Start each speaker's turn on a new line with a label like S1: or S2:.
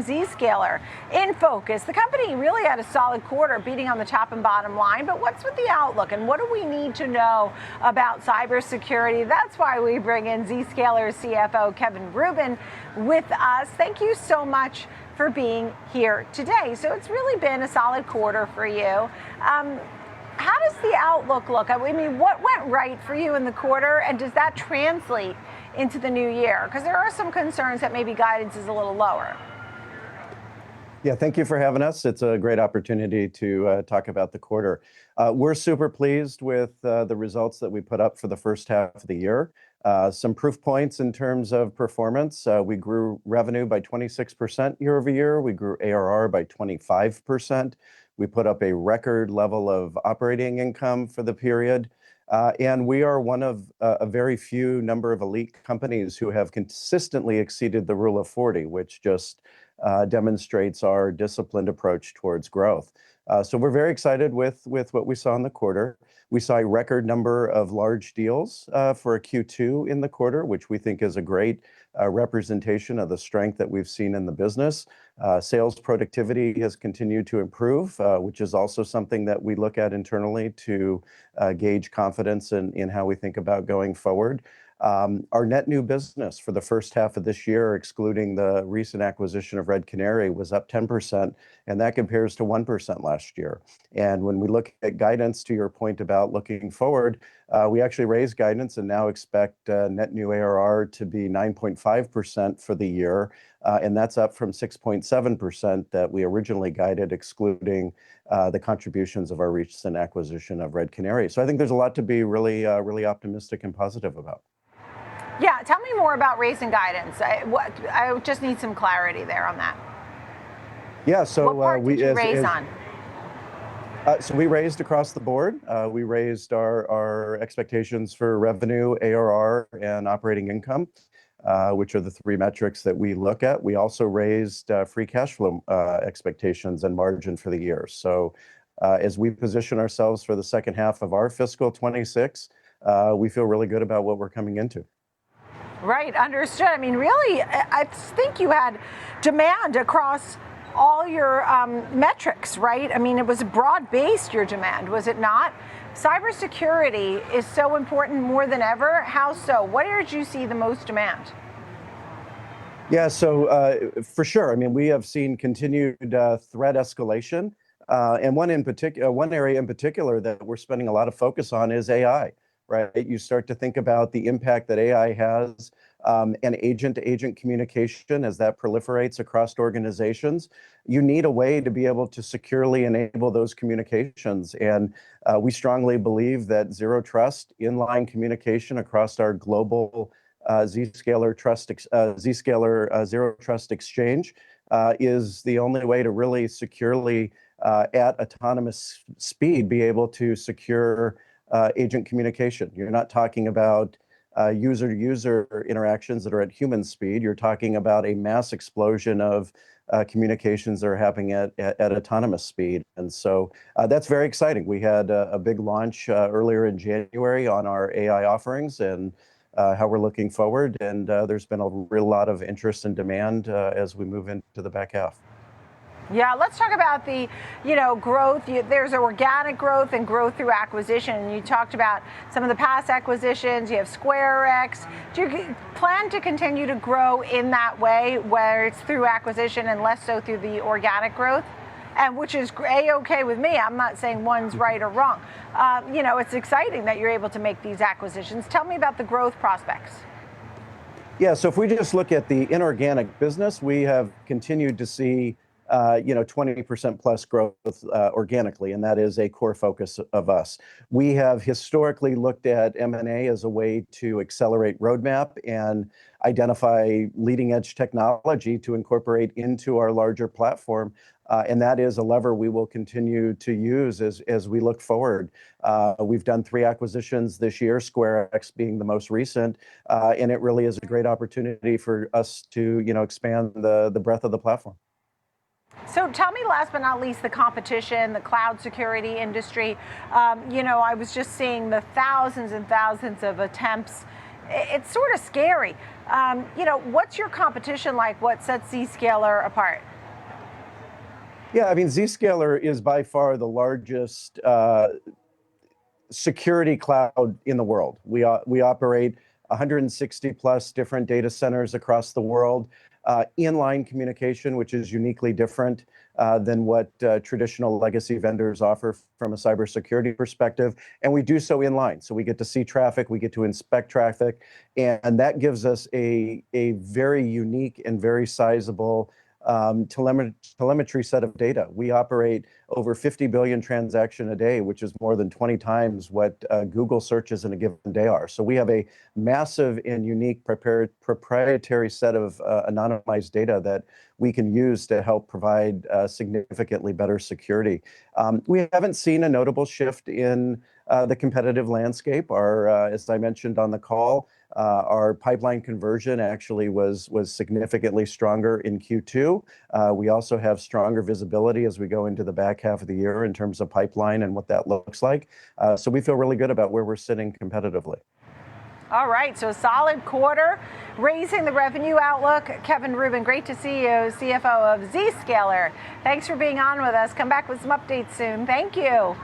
S1: Zscaler in focus. The company really had a solid quarter, beating on the top and bottom line, but what's with the outlook and what do we need to know about cybersecurity? That's why we bring in Zscaler's CFO, Rubin, with us. Thank you so much for being here today. So it's really been a solid quarter for you. How does the outlook look? I mean, what went right for you in the quarter, and does that translate into the new year? Because there are some concerns that maybe guidance is a little lower.
S2: Yeah, thank you for having us. It's a great opportunity to talk about the quarter. We're super pleased with the results that we put up for the first half of the year. Some proof points in terms of performance. We grew revenue by 26% year over year. We grew ARR by 25%. We put up a record level of operating income for the period. And we are one of a very few number of elite companies who have consistently exceeded the rule of 40, which just demonstrates our disciplined approach towards growth. So we're very excited with what we saw in the quarter. We saw a record number of large deals for a Q2 in the quarter, which we think is a great representation of the strength that we've seen in the business. Sales productivity has continued to improve, which is also something that we look at internally to gauge confidence in how we think about going forward. Our net new business for the first half of this year, excluding the recent acquisition of Red Canary, was up 10%, and that compares to 1% last year. And when we look at guidance, to your point about looking forward, we actually raised guidance and now expect net new ARR to be 9.5% for the year, and that's up from 6.7% that we originally guided, excluding the contributions of our recent acquisition of Red Canary. So I think there's a lot to be really optimistic and positive about.
S1: Yeah, tell me more about raising guidance. I just need some clarity there on that.
S2: Yeah, so
S1: what part did you raise on?
S2: So we raised across the board. We raised our expectations for revenue, ARR, and operating income, which are the three metrics that we look at. We also raised free cash flow expectations and margin for the year. So as we position ourselves for the second half of our fiscal 26, we feel really good about what we're coming into.
S1: Right, understood. I mean, really, I think you had demand across all your metrics, right? I mean, it was broad-based, your demand, was it not? Cybersecurity is so important more than ever. How so? What area did you see the most demand?
S2: Yeah, so for sure. I mean, we have seen continued threat escalation. And one area in particular that we're spending a lot of focus on is AI. Right? You start to think about the impact that AI has and agent-to-agent communication as that proliferates across organizations. You need a way to be able to securely enable those communications. And we strongly believe that zero trust inline communication across our global Zscaler Zero Trust Exchange is the only way to really securely, at autonomous speed, be able to secure agent communication. You're not talking about user-to-user interactions that are at human speed. You're talking about a mass explosion of communications that are happening at autonomous speed. And so that's very exciting. We had a big launch earlier in January on our AI offerings and how we're looking forward. And there's been a real lot of interest and demand as we move into the back half.
S1: Yeah, let's talk about the, growth. There's organic growth and growth through acquisition. You talked about some of the past acquisitions. You have SquareX. Do you plan to continue to grow in that way, where it's through acquisition and less so through the organic growth? And which is A-okay with me. I'm not saying one's right or wrong. It's exciting that you're able to make these acquisitions. Tell me about the growth prospects.
S2: Yeah, so if we just look at the inorganic business, we have continued to see 20% plus growth organically, and that is a core focus of us. We have historically looked at M&A as a way to accelerate roadmap and identify leading edge technology to incorporate into our larger platform. And that is a lever we will continue to use as we look forward. We've done 3 acquisitions this year, SquareX being the most recent, and it really is a great opportunity for us to expand the breadth of the platform.
S1: So tell me, last but not least, the competition, the cloud security industry. I was just seeing the thousands and thousands of attempts it's sort of scary. What's your competition like? What sets Zscaler apart?
S2: Yeah, I mean, Zscaler is by far the largest security cloud in the world. We operate 160 plus different data centers across the world. Inline communication, which is uniquely different than what traditional legacy vendors offer from a cybersecurity perspective. And we do so inline. So we get to see traffic, we get to inspect traffic, and that gives us a very unique and very sizable telemetry set of data. We operate over 50 billion transactions a day, which is more than 20 times what Google searches in a given day are. So we have a massive and unique proprietary set of anonymized data that we can use to help provide significantly better security. We haven't seen a notable shift in the competitive landscape. As I mentioned on the call, our pipeline conversion actually was significantly stronger in Q2. We also have stronger visibility as we go into the back half of the year in terms of pipeline and what that looks like. So we feel really good about where we're sitting competitively.
S1: All right, so a solid quarter, raising the revenue outlook. Kevin Rubin, great to see you, CFO of Zscaler. Thanks for being on with us. Come back with some updates soon. Thank you.